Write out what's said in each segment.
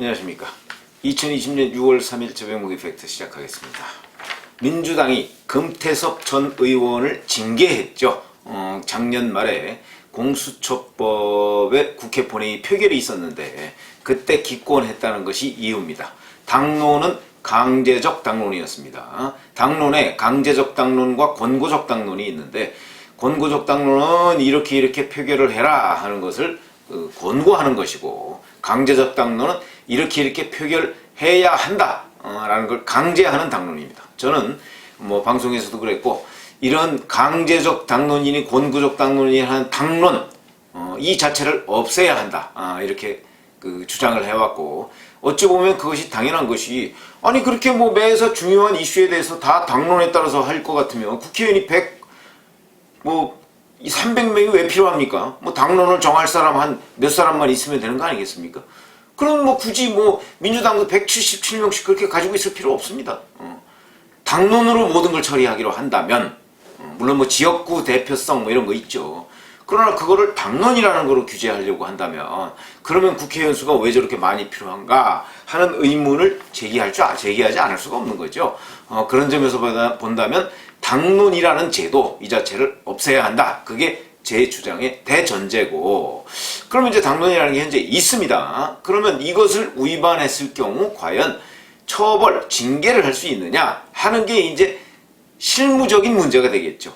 안녕하십니까. 2020년 6월 3일 저병목 이펙트 시작하겠습니다. 민주당이 금태섭 전 의원을 징계했죠. 작년 말에 공수처법에 국회 본회의 표결이 있었는데 그때 기권했다는 것이 이유입니다. 당론은 강제적 당론이었습니다. 당론에 강제적 당론과 권고적 당론이 있는데 권고적 당론은 이렇게 표결을 해라 하는 것을 권고하는 것이고, 강제적 당론은 이렇게 표결해야 한다 라는 걸 강제하는 당론입니다. 저는 뭐 방송에서도 그랬고, 이런 강제적 당론이니 권고적 당론이니 하는 당론 이 자체를 없애야 한다 이렇게 주장을 해왔고, 어찌 보면 그것이 당연한 것이, 아니 그렇게 뭐 매사 중요한 이슈에 대해서 다 당론에 따라서 할 것 같으면 국회의원이 300명이 왜 필요합니까? 뭐 당론을 정할 사람 한 몇 사람만 있으면 되는 거 아니겠습니까? 그럼 뭐 굳이 뭐 민주당도 177명씩 그렇게 가지고 있을 필요 없습니다. 당론으로 모든 걸 처리하기로 한다면, 물론 뭐 지역구 대표성 뭐 이런 거 있죠. 그러나 그거를 당론이라는 거로 규제하려고 한다면, 그러면 국회의원 수가 왜 저렇게 많이 필요한가 하는 의문을 제기하지 않을 수가 없는 거죠. 그런 점에서 본다면 당론이라는 제도 이 자체를 없애야 한다. 그게 제 주장의 대전제고, 그러면 이제 당론이라는 게 현재 있습니다. 그러면 이것을 위반했을 경우 과연 처벌, 징계를 할 수 있느냐 하는 게 이제 실무적인 문제가 되겠죠.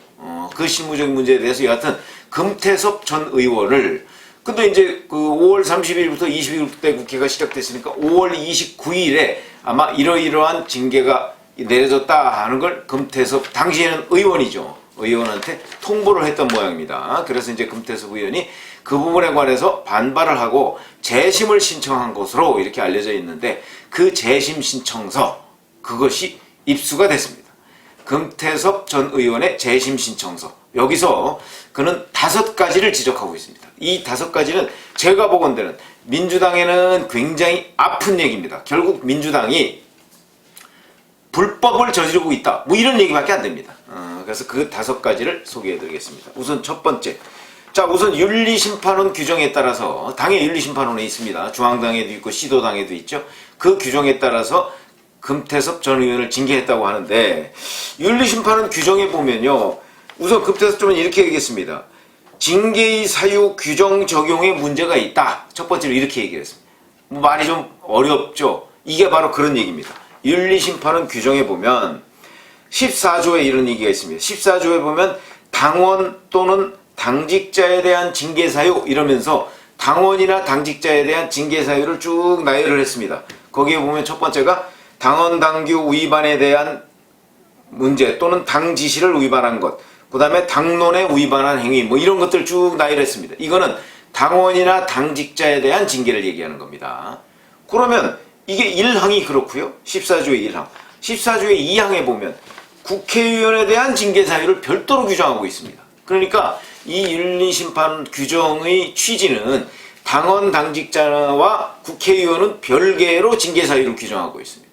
그 실무적인 문제에 대해서 여하튼 금태섭 전 의원을, 근데 이제 그 5월 30일부터 20일 때 국회가 시작됐으니까 5월 29일에 아마 이러이러한 징계가 내려졌다 하는 걸 금태섭, 당시에는 의원이죠. 의원한테 통보를 했던 모양입니다. 그래서 이제 금태섭 의원이 그 부분에 관해서 반발을 하고 재심을 신청한 것으로 이렇게 알려져 있는데, 그 재심 신청서, 그것이 입수가 됐습니다. 금태섭 전 의원의 재심 신청서. 여기서 그는 5가지를 지적하고 있습니다. 이 5가지는 제가 보건대는 민주당에는 굉장히 아픈 얘기입니다. 결국 민주당이 불법을 저지르고 있다, 뭐 이런 얘기밖에 안 됩니다. 그래서 그 5가지를 소개해 드리겠습니다. 우선 첫 번째, 자 우선 윤리심판원 규정에 따라서, 당의 윤리심판원에 있습니다. 중앙당에도 있고 시도당에도 있죠. 그 규정에 따라서 금태섭 전 의원을 징계했다고 하는데, 윤리심판원 규정에 보면요, 우선 금태섭 전 의원은 이렇게 얘기했습니다. 징계의 사유 규정 적용에 문제가 있다. 첫 번째로 이렇게 얘기했습니다. 뭐 말이 좀 어렵죠. 이게 바로 그런 얘기입니다. 윤리심판원 규정에 보면 14조에 이런 얘기가 있습니다. 14조에 보면 당원 또는 당직자에 대한 징계사유 이러면서 당원이나 당직자에 대한 징계사유를 쭉 나열을 했습니다. 거기에 보면 첫 번째가 당원 당규 위반에 대한 문제 또는 당 지시를 위반한 것, 그 다음에 당론에 위반한 행위, 뭐 이런 것들 쭉 나열했습니다. 이거는 당원이나 당직자에 대한 징계를 얘기하는 겁니다. 그러면 이게 1항이 그렇고요. 14조의 1항. 14조의 2항에 보면 국회의원에 대한 징계 사유를 별도로 규정하고 있습니다. 그러니까 이 윤리심판 규정의 취지는 당원 당직자와 국회의원은 별개로 징계 사유를 규정하고 있습니다.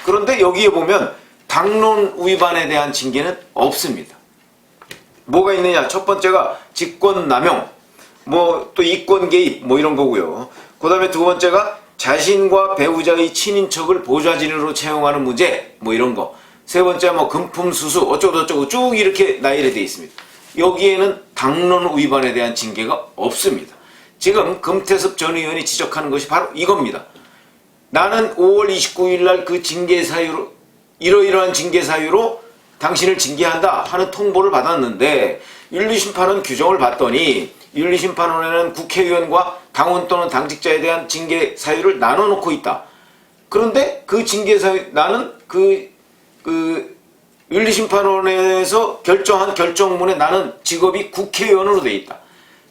그런데 여기에 보면 당론 위반에 대한 징계는 없습니다. 뭐가 있느냐? 첫 번째가 직권남용, 뭐 또 이권 개입, 뭐 이런 거고요. 그 다음에 두 번째가 자신과 배우자의 친인척을 보좌진으로 채용하는 문제, 뭐 이런 거. 세 번째 뭐 금품 수수 어쩌고저쩌고 쭉 이렇게 나열이 되어 있습니다. 여기에는 당론 위반에 대한 징계가 없습니다. 지금 금태섭 전 의원이 지적하는 것이 바로 이겁니다. 나는 5월 29일 날 그 징계 사유로, 이러이러한 징계 사유로 당신을 징계한다 하는 통보를 받았는데, 윤리심판원 규정을 봤더니 윤리심판원에는 국회의원과 당원 또는 당직자에 대한 징계 사유를 나눠놓고 있다. 그런데 그 징계 사유, 나는 그 윤리심판원에서 결정한 결정문에 나는 직업이 국회의원으로 돼 있다.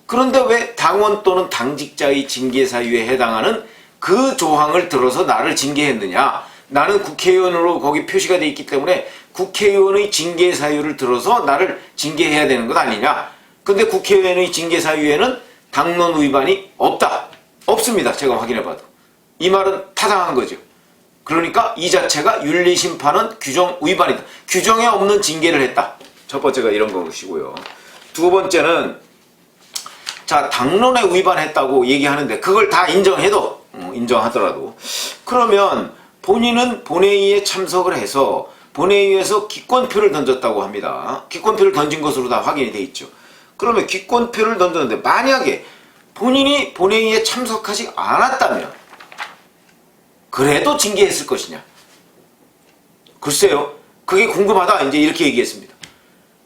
그런데 왜 당원 또는 당직자의 징계 사유에 해당하는 그 조항을 들어서 나를 징계했느냐? 나는 국회의원으로 거기 표시가 돼 있기 때문에 국회의원의 징계 사유를 들어서 나를 징계해야 되는 것 아니냐? 근데 국회의원의 징계 사유에는 당론 위반이 없다. 없습니다. 제가 확인해봐도. 이 말은 타당한 거죠. 그러니까 이 자체가 윤리심판원 규정 위반이다. 규정에 없는 징계를 했다. 첫 번째가 이런 것이고요. 두 번째는, 자 당론에 위반했다고 얘기하는데 그걸 다 인정해도 인정하더라도. 그러면 본인은 본회의에 참석을 해서 본회의에서 기권표를 던졌다고 합니다. 기권표를 던진 것으로 다 확인이 돼 있죠. 그러면 기권표를 던졌는데 만약에 본인이 본회의에 참석하지 않았다면 그래도 징계했을 것이냐? 글쎄요. 그게 궁금하다. 이제 이렇게 얘기했습니다.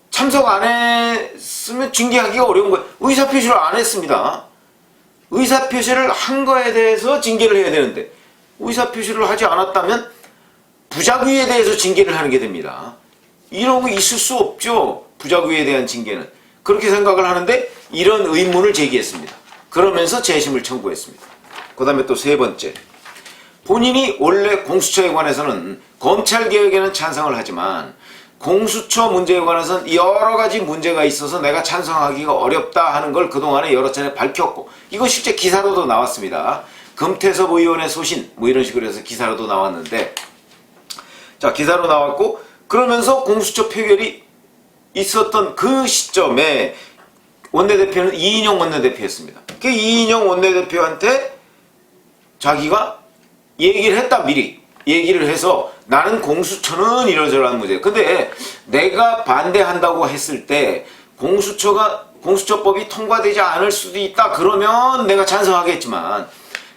참석 안 했으면 징계하기가 어려운 거예요. 의사표시를 안 했습니다. 의사표시를 한 거에 대해서 징계를 해야 되는데 의사표시를 하지 않았다면 부작위에 대해서 징계를 하는 게 됩니다. 이런 거 있을 수 없죠. 부작위에 대한 징계는. 그렇게 생각을 하는데 이런 의문을 제기했습니다. 그러면서 재심을 청구했습니다. 그 다음에 또 세 번째. 본인이 원래 공수처에 관해서는 검찰개혁에는 찬성을 하지만 공수처 문제에 관해서는 여러 가지 문제가 있어서 내가 찬성하기가 어렵다 하는 걸 그동안에 여러 차례 밝혔고 이거 실제 기사로도 나왔습니다. 금태섭 의원의 소신 뭐 이런 식으로 해서 기사로도 나왔는데 자 기사로 나왔고 그러면서 공수처 표결이 있었던 그 시점에 원내대표는 이인영 원내대표였습니다. 그 이인영 원내대표한테 자기가 얘기를 했다 미리 얘기를 해서 나는 공수처는 이러저러한 문제. 근데 내가 반대한다고 했을 때 공수처법이 통과되지 않을 수도 있다. 그러면 내가 찬성하겠지만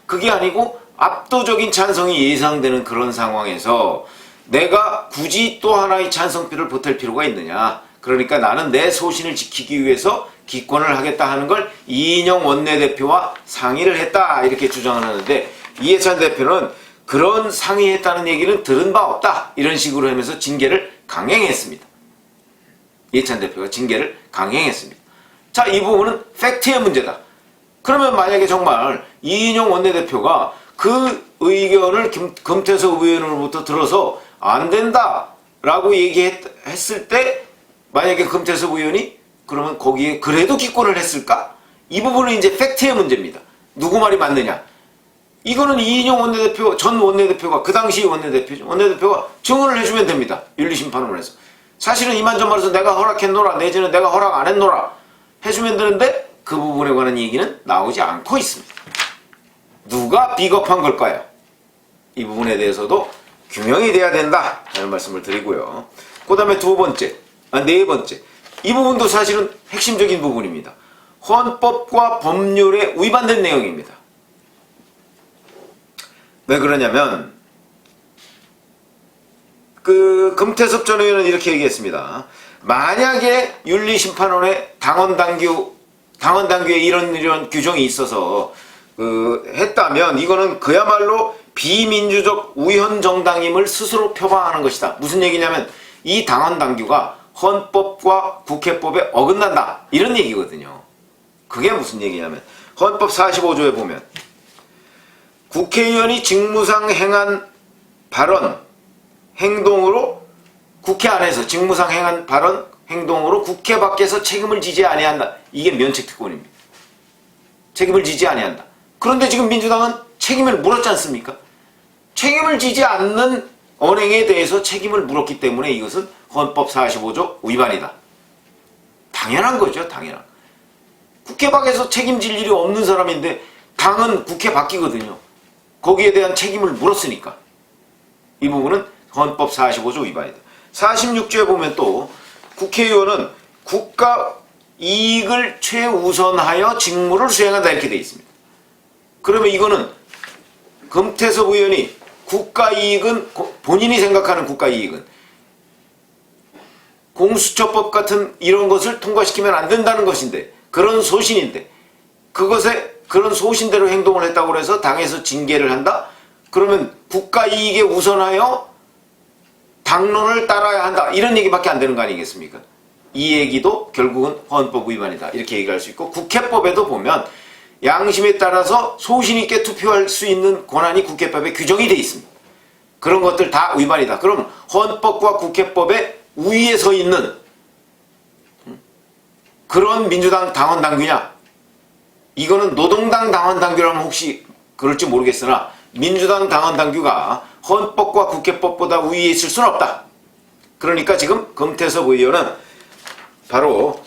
그게 아니고 압도적인 찬성이 예상되는 그런 상황에서 내가 굳이 또 하나의 찬성표를 보탤 필요가 있느냐. 그러니까 나는 내 소신을 지키기 위해서 기권을 하겠다 하는 걸 이인영 원내대표와 상의를 했다. 이렇게 주장을 하는데 이해찬 대표는 그런 상의했다는 얘기는 들은 바 없다. 이런 식으로 하면서 징계를 강행했습니다. 이해찬 대표가 징계를 강행했습니다. 자, 이 부분은 팩트의 문제다. 그러면 만약에 정말 이인영 원내대표가 그 의견을 금태섭 의원으로부터 들어서 안 된다라고 얘기했을 때 만약에 금태섭 의원이 그러면 거기에 그래도 기권을 했을까? 이 부분은 이제 팩트의 문제입니다. 누구 말이 맞느냐? 이거는 이인영 원내대표, 전 원내대표가 그 당시 원내대표죠. 원내대표가 증언을 해주면 됩니다. 윤리심판원에서. 사실은 이만저만해서 내가 허락했노라 내지는 내가 허락 안 했노라 해주면 되는데 그 부분에 관한 얘기는 나오지 않고 있습니다. 누가 비겁한 걸까요? 이 부분에 대해서도 규명이 돼야 된다 하는 말씀을 드리고요. 그 다음에 네 번째. 이 부분도 사실은 핵심적인 부분입니다. 헌법과 법률에 위반된 내용입니다. 왜 그러냐면 금태섭 전 의원은 이렇게 얘기했습니다. 만약에 윤리심판원에 당원당규에 이런 규정이 있어서 했다면 이거는 그야말로 비민주적 우현정당임을 스스로 표방하는 것이다. 무슨 얘기냐면 이 당원당규가 헌법과 국회법에 어긋난다. 이런 얘기거든요. 그게 무슨 얘기냐면 헌법 45조에 보면 국회의원이 직무상 행한 발언, 행동으로 국회 안에서 직무상 행한 발언, 행동으로 국회 밖에서 책임을 지지 아니한다. 이게 면책특권입니다. 책임을 지지 아니한다. 그런데 지금 민주당은 책임을 물었지 않습니까? 책임을 지지 않는 언행에 대해서 책임을 물었기 때문에 이것은 헌법 45조 위반이다. 당연한 거죠. 당연한. 국회 밖에서 책임질 일이 없는 사람인데 당은 국회 밖이거든요. 거기에 대한 책임을 물었으니까. 이 부분은 헌법 45조 위반이다. 46조에 보면 또 국회의원은 국가 이익을 최우선하여 직무를 수행한다 이렇게 되어 있습니다. 그러면 이거는 금태섭 의원이 국가 이익은 본인이 생각하는 국가 이익은 공수처법 같은 이런 것을 통과시키면 안 된다는 것인데 그런 소신인데 그런 소신대로 행동을 했다고 해서 당에서 징계를 한다? 그러면 국가 이익에 우선하여 당론을 따라야 한다. 이런 얘기밖에 안 되는 거 아니겠습니까? 이 얘기도 결국은 헌법 위반이다. 이렇게 얘기할 수 있고 국회법에도 보면 양심에 따라서 소신 있게 투표할 수 있는 권한이 국회법에 규정이 되어 있습니다. 그런 것들 다 위반이다. 그럼 헌법과 국회법의 우위에 서 있는 그런 민주당 당원당규냐? 이거는 노동당 당원당규라면 혹시 그럴지 모르겠으나 민주당 당원당규가 헌법과 국회법보다 위에 있을 수는 없다. 그러니까 지금 금태섭 의원은 바로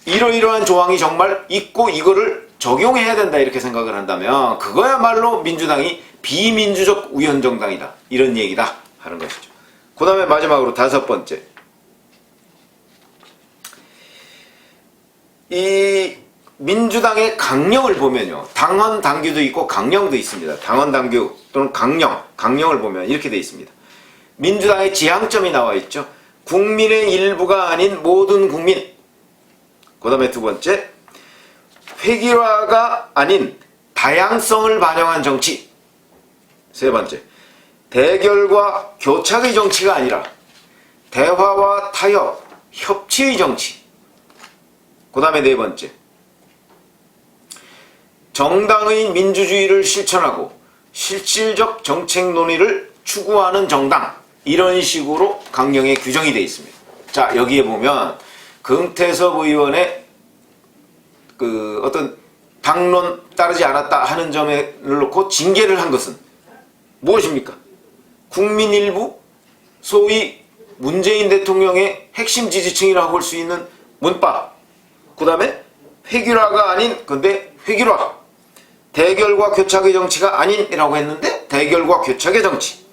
이러이러한 조항이 정말 있고 이거를 적용해야 된다 이렇게 생각을 한다면 그거야말로 민주당이 비민주적 우연정당이다 이런 얘기다 하는 것이죠. 그 다음에 마지막으로 5번째, 이 민주당의 강령을 보면요, 당헌 당규도 있고 강령도 있습니다. 당헌 당규 또는 강령을 보면 이렇게 되어 있습니다. 민주당의 지향점이 나와 있죠. 국민의 일부가 아닌 모든 국민. 그 다음에 2번째, 획일화가 아닌 다양성을 반영한 정치. 3번째, 대결과 교착의 정치가 아니라 대화와 타협, 협치의 정치. 그 다음에 4번째, 정당의 민주주의를 실천하고 실질적 정책 논의를 추구하는 정당. 이런 식으로 강령에 규정이 되어 있습니다. 자, 여기에 보면 금태섭 의원의 그 어떤 당론 따르지 않았다 하는 점을 놓고 징계를 한 것은 무엇입니까? 국민 일부, 소위 문재인 대통령의 핵심 지지층이라고 볼 수 있는 문파, 그 다음에 획일화가 아닌 근데 획일화, 대결과 교착의 정치가 아닌이라고 했는데 대결과 교착의 정치,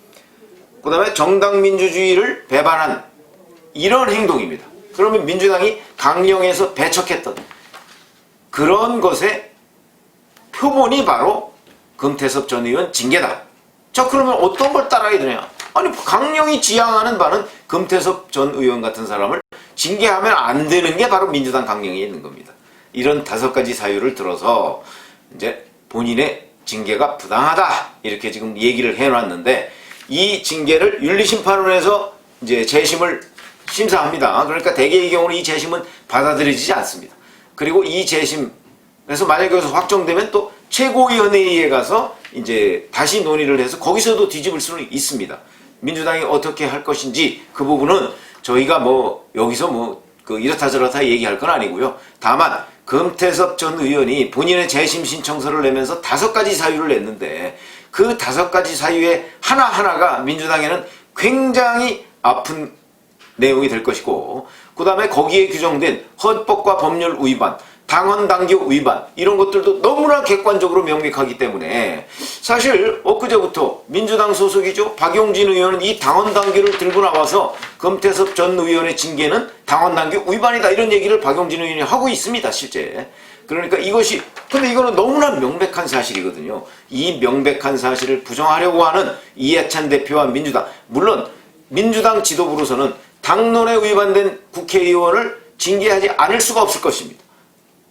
그 다음에 정당 민주주의를 배반한 이런 행동입니다. 그러면 민주당이 강령에서 배척했던 그런 것의 표본이 바로 금태섭 전 의원 징계다. 자, 그러면 어떤 걸 따라야 되냐? 아니, 강령이 지향하는 바는 금태섭 전 의원 같은 사람을 징계하면 안 되는 게 바로 민주당 강령에 있는 겁니다. 이런 5가지 사유를 들어서 이제 본인의 징계가 부당하다 이렇게 지금 얘기를 해놨는데, 이 징계를 윤리심판원에서 이제 재심을 심사합니다. 그러니까 대개의 경우는 이 재심은 받아들여지지 않습니다. 그리고 이 재심에서 만약에 여기서 확정되면 또 최고위원회의에 가서 이제 다시 논의를 해서 거기서도 뒤집을 수는 있습니다. 민주당이 어떻게 할 것인지 그 부분은 저희가 뭐 여기서 뭐 그 이렇다 저렇다 얘기할 건 아니고요. 다만 금태섭 전 의원이 본인의 재심 신청서를 내면서 5가지 사유를 냈는데 그 5가지 사유의 하나하나가 민주당에는 굉장히 아픈 내용이 될 것이고, 그 다음에 거기에 규정된 헌법과 법률 위반, 당헌 당규 위반 이런 것들도 너무나 객관적으로 명백하기 때문에 사실 엊그제부터 민주당 소속이죠. 박용진 의원은 이 당헌 당규를 들고 나와서 금태섭 전 의원의 징계는 당헌 당규 위반이다 이런 얘기를 박용진 의원이 하고 있습니다. 실제. 그러니까 이것이, 근데 이거는 너무나 명백한 사실이거든요. 이 명백한 사실을 부정하려고 하는 이해찬 대표와 민주당, 물론 민주당 지도부로서는 당론에 위반된 국회의원을 징계하지 않을 수가 없을 것입니다.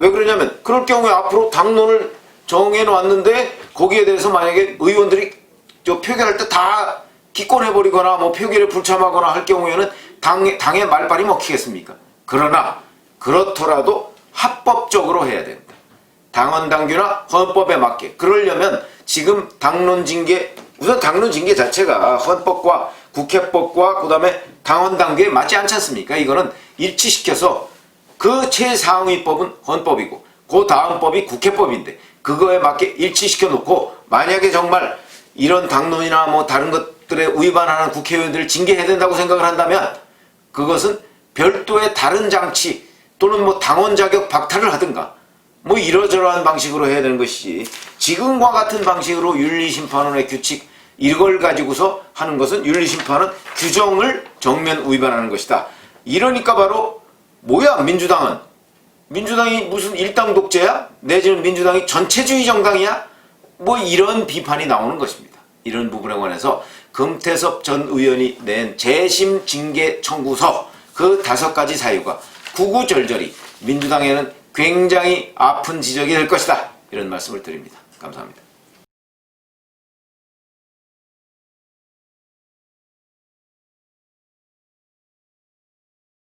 왜 그러냐면 그럴 경우에 앞으로 당론을 정해놓았는데 거기에 대해서 만약에 의원들이 표결할 때 다 기권해버리거나 뭐 표결에 불참하거나 할 경우에는 당의 말빨이 먹히겠습니까? 그러나 그렇더라도 합법적으로 해야 됩니다. 당헌 당규나 헌법에 맞게. 그러려면 지금 당론 징계, 우선 당론 징계 자체가 헌법과 국회법과 그 다음에 당헌 당규에 맞지 않지 않습니까? 이거는 일치시켜서 그 최상위법은 헌법이고 그 다음 법이 국회법인데 그거에 맞게 일치시켜 놓고, 만약에 정말 이런 당론이나 뭐 다른 것들에 위반하는 국회의원들을 징계해야 된다고 생각을 한다면 그것은 별도의 다른 장치 또는 뭐 당원 자격 박탈을 하든가 뭐 이러저러한 방식으로 해야 되는 것이지, 지금과 같은 방식으로 윤리심판원의 규칙 이걸 가지고서 하는 것은 윤리심판은 규정을 정면 위반하는 것이다. 이러니까 바로 뭐야 민주당이 무슨 일당 독재야? 내지는 민주당이 전체주의 정당이야? 뭐 이런 비판이 나오는 것입니다. 이런 부분에 관해서 금태섭 전 의원이 낸 재심 징계 청구서 그 5가지 사유가 구구절절히 민주당에는 굉장히 아픈 지적이 될 것이다. 이런 말씀을 드립니다. 감사합니다.